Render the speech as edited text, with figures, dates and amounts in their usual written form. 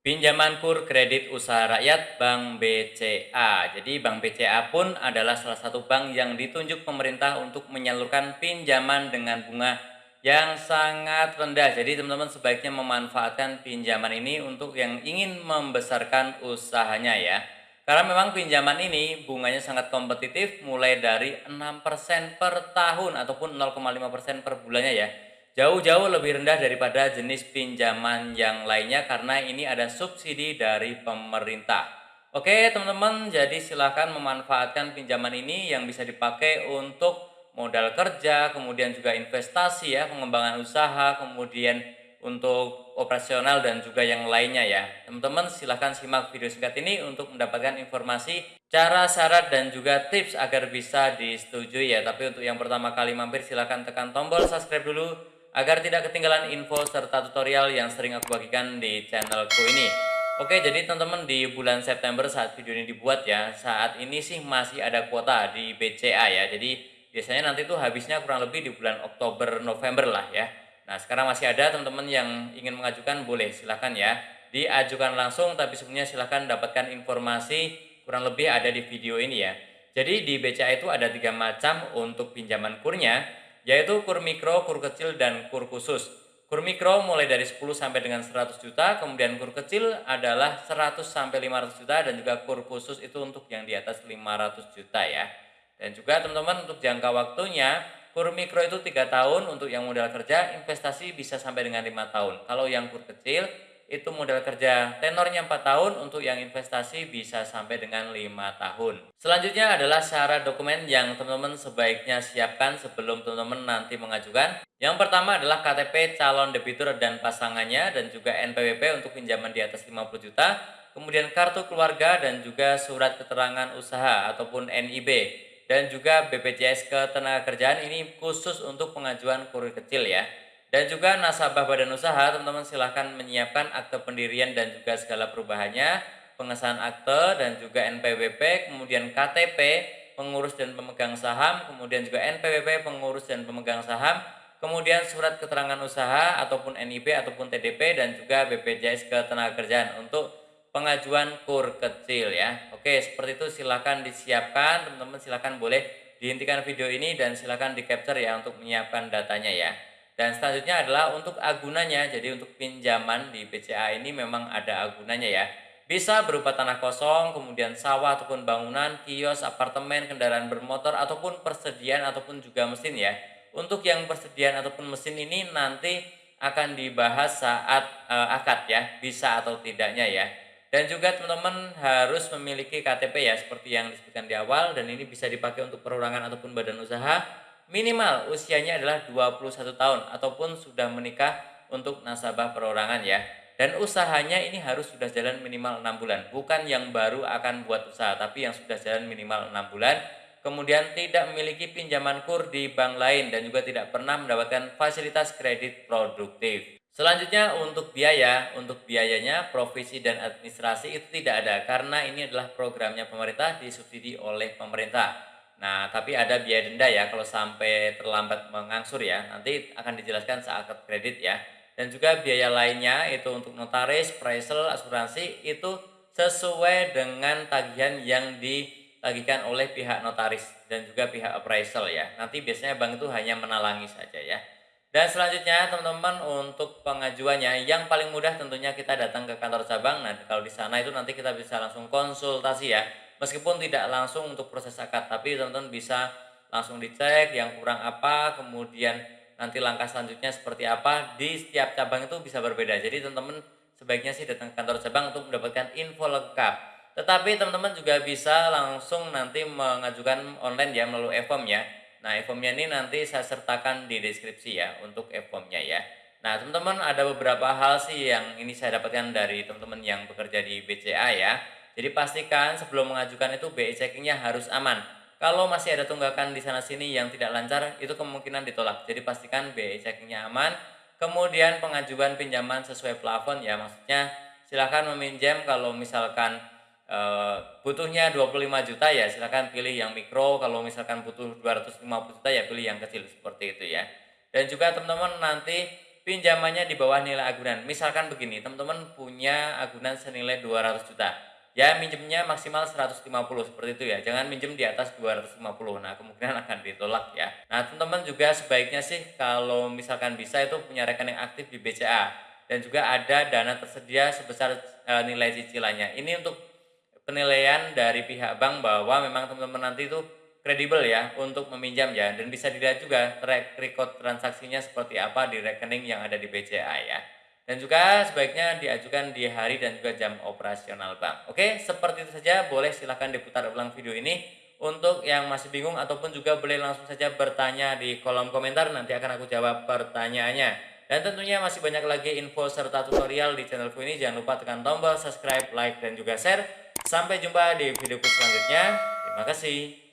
Pinjaman kur kredit usaha rakyat Bank BCA. Jadi Bank BCA pun adalah salah satu bank yang ditunjuk pemerintah untuk menyalurkan pinjaman dengan bunga yang sangat rendah. Jadi teman-teman sebaiknya memanfaatkan pinjaman ini untuk yang ingin membesarkan usahanya ya. Karena memang pinjaman ini bunganya sangat kompetitif mulai dari 6% per tahun ataupun 0,5% per bulannya ya. Jauh-jauh lebih rendah daripada jenis pinjaman yang lainnya karena ini ada subsidi dari pemerintah. Oke, teman-teman, jadi silahkan memanfaatkan pinjaman ini yang bisa dipakai untuk modal kerja, kemudian juga investasi ya, pengembangan usaha, kemudian untuk operasional dan juga yang lainnya ya. Teman-teman silahkan simak video singkat ini untuk mendapatkan informasi, cara, syarat, dan juga tips agar bisa disetujui ya. Tapi untuk yang pertama kali mampir silahkan tekan tombol subscribe dulu agar tidak ketinggalan info serta tutorial yang sering aku bagikan di channelku ini. Oke, jadi teman-teman di bulan September saat video ini dibuat ya, saat ini sih masih ada kuota di BCA ya. Jadi biasanya nanti tuh habisnya kurang lebih di bulan Oktober November lah ya. Nah, sekarang masih ada teman-teman yang ingin mengajukan boleh silahkan ya. Diajukan langsung tapi sebelumnya silahkan dapatkan informasi kurang lebih ada di video ini ya. Jadi di BCA itu ada 3 macam untuk pinjaman kurnya, yaitu kur mikro, kur kecil, dan kur khusus. Kur mikro mulai dari 10 sampai dengan 100 juta, kemudian kur kecil adalah 100 sampai 500 juta, dan juga kur khusus itu untuk yang di atas 500 juta ya. Dan juga teman-teman untuk jangka waktunya, kur mikro itu 3 tahun untuk yang modal kerja, investasi bisa sampai dengan 5 tahun. Kalau yang kur kecil itu modal kerja tenornya 4 tahun, untuk yang investasi bisa sampai dengan 5 tahun. Selanjutnya adalah syarat dokumen yang teman-teman sebaiknya siapkan sebelum teman-teman nanti mengajukan. Yang pertama adalah KTP calon debitur dan pasangannya, dan juga NPWP untuk pinjaman di atas 50 juta, kemudian kartu keluarga dan juga surat keterangan usaha ataupun NIB, dan juga BPJS Ketenagakerjaan, ini khusus untuk pengajuan kurir kecil ya. Dan juga nasabah badan usaha, teman-teman silahkan menyiapkan akte pendirian dan juga segala perubahannya, pengesahan akte dan juga NPWP, kemudian KTP, pengurus dan pemegang saham, kemudian juga NPWP, pengurus dan pemegang saham, kemudian surat keterangan usaha ataupun NIB ataupun TDP, dan juga BPJS Ketenagakerjaan untuk pengajuan kur kecil ya. Oke, seperti itu silahkan disiapkan, teman-teman silahkan boleh dihentikan video ini dan silahkan di capture ya untuk menyiapkan datanya ya. Dan selanjutnya adalah untuk agunannya. Jadi untuk pinjaman di BCA ini memang ada agunannya ya. Bisa berupa tanah kosong, kemudian sawah ataupun bangunan, kios, apartemen, kendaraan bermotor, ataupun persediaan ataupun juga mesin ya. Untuk yang persediaan ataupun mesin ini nanti akan dibahas saat akad ya, bisa atau tidaknya ya. Dan juga teman-teman harus memiliki KTP ya, seperti yang disebutkan di awal, dan ini bisa dipakai untuk perorangan ataupun badan usaha. Minimal usianya adalah 21 tahun ataupun sudah menikah untuk nasabah perorangan ya. Dan usahanya ini harus sudah jalan minimal 6 bulan. Bukan yang baru akan buat usaha, tapi yang sudah jalan minimal 6 bulan. Kemudian tidak memiliki pinjaman kur di bank lain dan juga tidak pernah mendapatkan fasilitas kredit produktif. Selanjutnya untuk biayanya provisi dan administrasi itu tidak ada karena ini adalah programnya pemerintah disubsidi oleh pemerintah. Nah, tapi ada biaya denda ya kalau sampai terlambat mengangsur ya. Nanti akan dijelaskan saat kredit ya. Dan juga biaya lainnya itu untuk notaris, appraisal, asuransi itu sesuai dengan tagihan yang ditagihkan oleh pihak notaris dan juga pihak appraisal ya. Nanti biasanya bank itu hanya menalangi saja ya. Dan selanjutnya teman-teman untuk pengajuannya yang paling mudah tentunya kita datang ke kantor cabang. Nah, kalau di sana itu nanti kita bisa langsung konsultasi ya. Meskipun tidak langsung untuk proses akad, tapi teman-teman bisa langsung dicek yang kurang apa, kemudian nanti langkah selanjutnya seperti apa. Di setiap cabang itu bisa berbeda. Jadi teman-teman sebaiknya sih datang ke kantor cabang untuk mendapatkan info lengkap. Tetapi teman-teman juga bisa langsung nanti mengajukan online ya melalui e-form ya. Nah, e-formnya ini nanti saya sertakan di deskripsi ya untuk e-formnya ya. Nah, teman-teman ada beberapa hal sih yang ini saya dapatkan dari teman-teman yang bekerja di BCA ya. Jadi pastikan sebelum mengajukan itu BI checkingnya harus aman. Kalau masih ada tunggakan di sana sini yang tidak lancar, itu kemungkinan ditolak. Jadi pastikan BI checkingnya aman. Kemudian pengajuan pinjaman sesuai plafon ya, maksudnya silahkan meminjam kalau misalkan butuhnya 25 juta ya silahkan pilih yang mikro, kalau misalkan butuh 250 juta ya pilih yang kecil seperti itu ya. Dan juga teman-teman nanti pinjamannya di bawah nilai agunan. Misalkan begini, teman-teman punya agunan senilai 200 juta. Ya, minjemnya maksimal 150 seperti itu ya. Jangan minjem di atas 250. Nah, kemungkinan akan ditolak ya. Nah, teman-teman juga sebaiknya sih kalau misalkan bisa itu punya rekening aktif di BCA dan juga ada dana tersedia sebesar nilai cicilannya. Ini untuk penilaian dari pihak bank bahwa memang teman-teman nanti itu kredibel ya untuk meminjam ya, dan bisa dilihat juga track record transaksinya seperti apa di rekening yang ada di BCA ya. Dan juga sebaiknya diajukan di hari dan juga jam operasional bank. Oke, seperti itu saja. Boleh silahkan diputar ulang video ini. Untuk yang masih bingung ataupun juga boleh langsung saja bertanya di kolom komentar, nanti akan aku jawab pertanyaannya. Dan tentunya masih banyak lagi info serta tutorial di channelku ini. Jangan lupa tekan tombol subscribe, like, dan juga share. Sampai jumpa di videoku selanjutnya. Terima kasih.